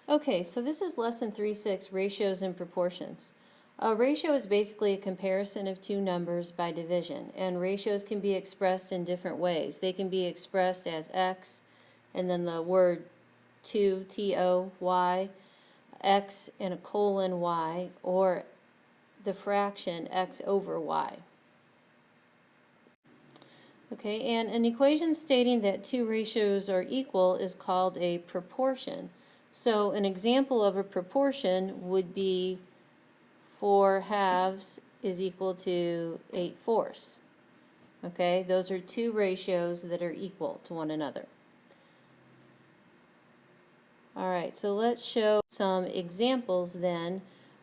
Okay, so this is lesson 3.6, ratios and proportions. A ratio is basically a comparison of two numbers by division, and ratios can be expressed in different ways. They can be expressed as x, and then the word to, T-O-Y, x and a colon y, or the fraction x over y. Okay, and an equation stating that two ratios are equal is called a proportion. So an example of a proportion would be 4 halves is equal to 8 fourths. Okay, those are two ratios that are equal to one another. All right, so let's show some examples then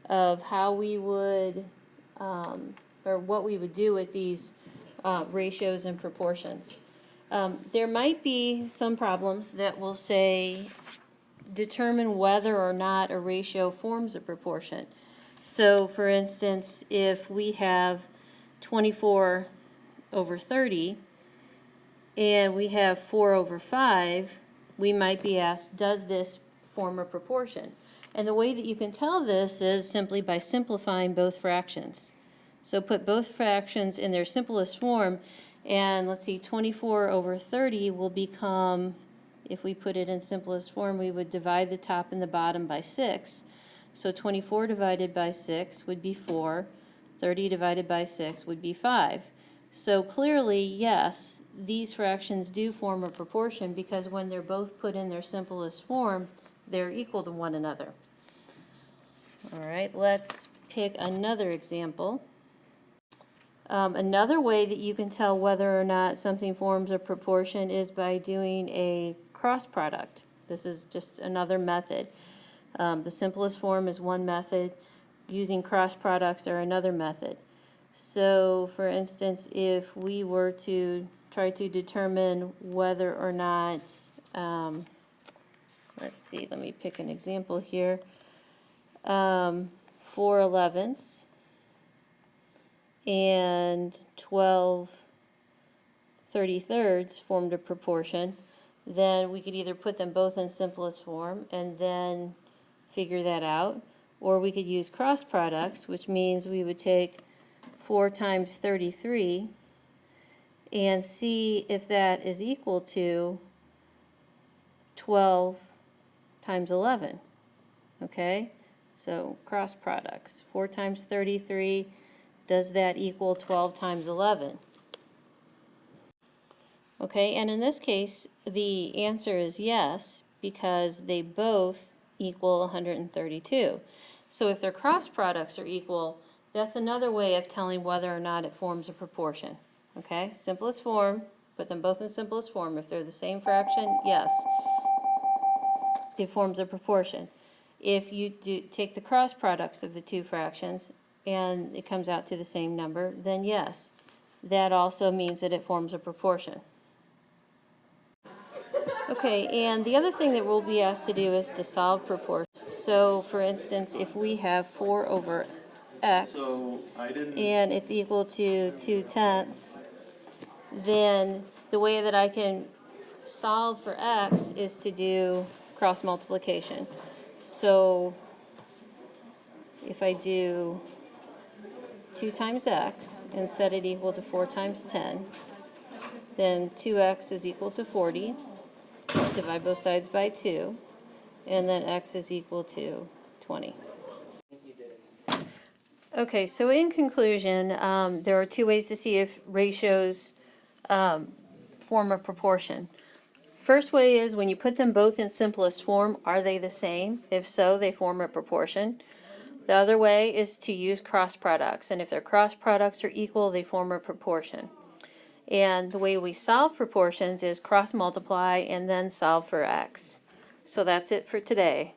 of how we would, or what we would do with these ratios and proportions. There might be some problems that will say determine whether or not a ratio forms a proportion. So for instance, if we have 24 over 30 and we have 4 over 5, we might be asked, does this form a proportion? And the way that you can tell this is simply by simplifying both fractions. So put both fractions in their simplest form, and let's see, 24 over 30 will become, if we put it in simplest form, we would divide the top and the bottom by 6. So 24 divided by 6 would be 4, 30 divided by 6 would be 5. So clearly, yes, these fractions do form a proportion because when they're both put in their simplest form, they're equal to one another. All right, let's pick another example. Another way that you can tell whether or not something forms a proportion is by doing a cross product. This is just another method. The simplest form is one method. Using cross products are another method. So, for instance, if we were to try to determine whether or not, let's see, let me pick an example here. 4 elevenths and 12 33rds formed a proportion, then we could either put them both in simplest form and then figure that out, or we could use cross products, which means we would take 4 times 33 and see if that is equal to 12 times 11. Okay, so cross products. 4 times 33, does that equal 12 times 11? Okay, and in this case, the answer is yes, because they both equal 132. So if their cross products are equal, that's another way of telling whether or not it forms a proportion. Okay, simplest form, put them both in simplest form. If they're the same fraction, yes, it forms a proportion. If you do take the cross products of the two fractions and it comes out to the same number, then yes, that also means that it forms a proportion. Okay, and the other thing that we'll be asked to do is to solve proportions. So, for instance, if we have 4 over x and it's equal to 2/10, then the way that I can solve for x is to do cross multiplication. So if I do 2 times x and set it equal to 4 times 10, then 2x is equal to 40. Divide both sides by 2, and then x is equal to 20. Okay, so in conclusion, there are two ways to see if ratios form a proportion. First way is when you put them both in simplest form, are they the same? If so, they form a proportion. The other way is to use cross products, and if their cross products are equal, they form a proportion. And the way we solve proportions is cross multiply and then solve for x. So that's it for today.